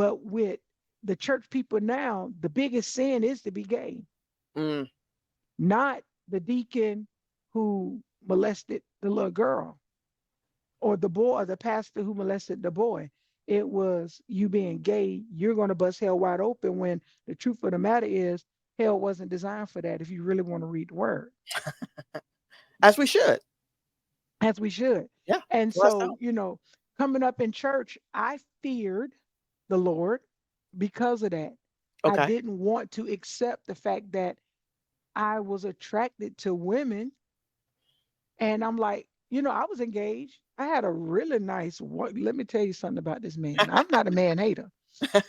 But with the church people now, the biggest sin is to be gay, Mm. not the deacon who molested the little girl, or the boy, or the pastor who molested the boy. It was you being gay. You're going to bust hell wide open, when the truth of the matter is hell wasn't designed for that, if you really want to read the word, As we should. as we should. Yeah. And For so, ourselves. coming up in church, I feared the Lord because of that. I Okay. didn't want to accept the fact that I was attracted to women. And I'm like, I was engaged. I had a really nice work. Let me tell you something about this man. I'm not a man hater,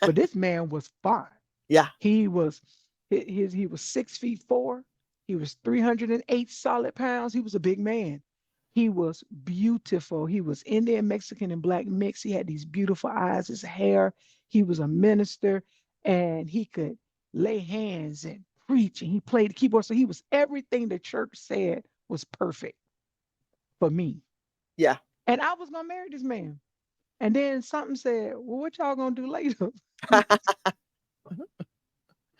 but this man was fine. Yeah. He was he was 6 feet 4. He was 308 solid pounds. He was a big man. He was beautiful. He was Indian, Mexican, and black mix. He had these beautiful eyes, his hair. He was a minister, and he could lay hands and preach, and he played the keyboard. So he was everything the church said was perfect for me. Yeah. And I was gonna marry this man. And then something said, "Well, what y'all gonna do later?"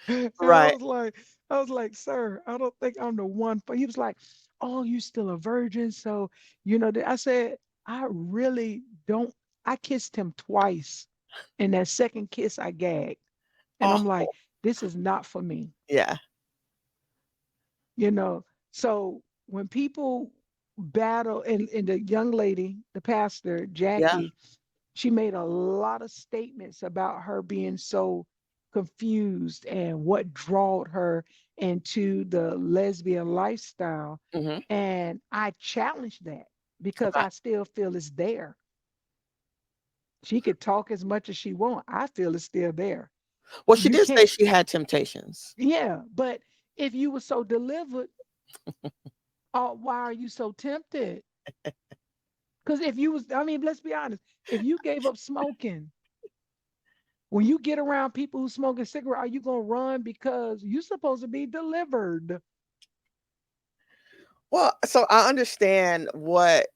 And Right. I was like, "Sir, I don't think I'm the one for." He was like, "Oh, you still a virgin?" So, I said, "I really don't." I kissed him twice. And that second kiss, I gagged. And I'm Oh, like, "This is not for me." yeah. You know. So when people battle, and the young lady, the pastor, Yeah. Jackie, she made a lot of statements about her being so confused and what drawed her into the lesbian lifestyle. Hmm. And I challenged that because Okay. I still feel it's there. She could talk as much as she want. I feel it's still there. Well, she You did say can't, she had temptations. yeah, but if you were so delivered, why are you so tempted? Because if you was, I mean, let's be honest, if you gave up smoking, when you get around people who smoke a cigarette, are you gonna run because you're supposed to be delivered? Well, so I understand what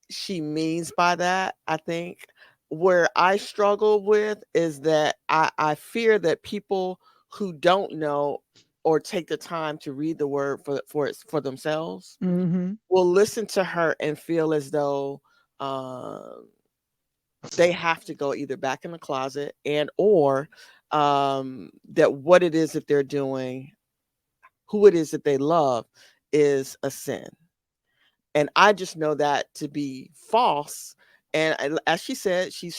she means by that. I think where I struggle with is that I fear that people who don't know or take the time to read the word for themselves Hmm. will listen to her and feel as though um, they have to go either back in the closet and or that what it is that they're doing, who it is that they love, is a sin. And I just know that to be false. And as she said, she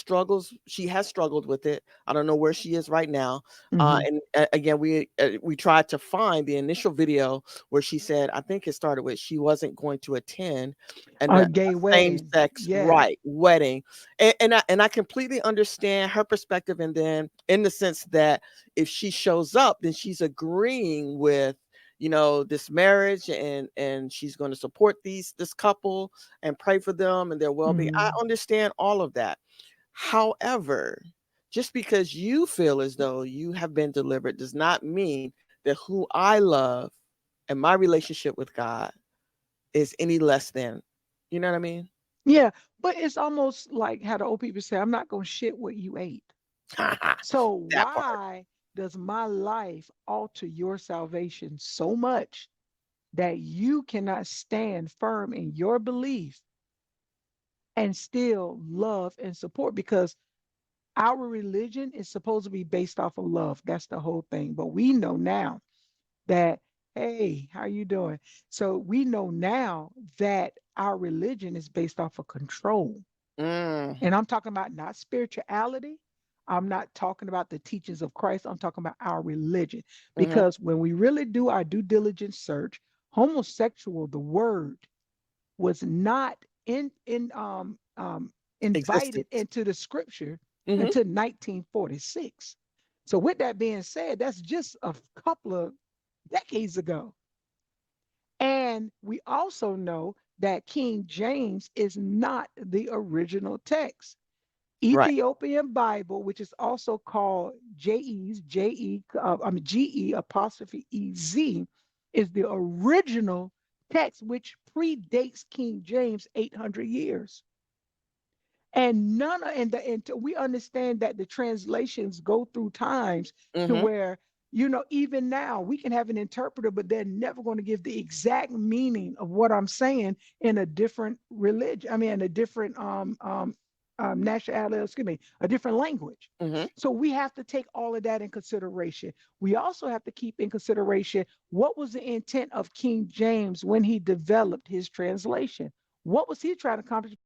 has struggled with it. I don't know where she is right now. Hmm. And again, we tried to find the initial video where she said, I think it started with she wasn't going to attend a A gay same wedding. sex Yeah. right wedding. And I completely understand her perspective. And then in the sense that if she shows up, then she's agreeing with this marriage, and she's going to support this couple and pray for them and their well-being. I Hmm. understand all of that. However, just because you feel as though you have been delivered does not mean that who I love and my relationship with God is any less than. You know what I mean? Yeah. But it's almost like how the old people say, I'm not gonna shit what you ate. So That part. why does my life alter your salvation so much that you cannot stand firm in your belief and still love and support? Because our religion is supposed to be based off of love. That's the whole thing. But we know now that, hey, how you doing? So we know now that our religion is based off of control. Mm, And I'm talking about not spirituality. I'm not talking about the teachings of Christ. I'm talking about our religion. hmm. Because when we really do our due diligence search, homosexual, the word, was not invited Existence. into the scripture Hmm. until 1946. So, with that being said, that's just a couple of decades ago. And we also know that King James is not the original text. Right. Ethiopian Bible, which is also called GE apostrophe EZ, is the original text, which predates King James 800 years. And none of, and we understand that the translations go through times to Mhm. where, even now we can have an interpreter, but they're never going to give the exact meaning of what I'm saying in a different religion. I mean, in a different nationality, excuse me, a different language. Mhm. So we have to take all of that in consideration. We also have to keep in consideration what was the intent of King James when he developed his translation. What was he trying to accomplish?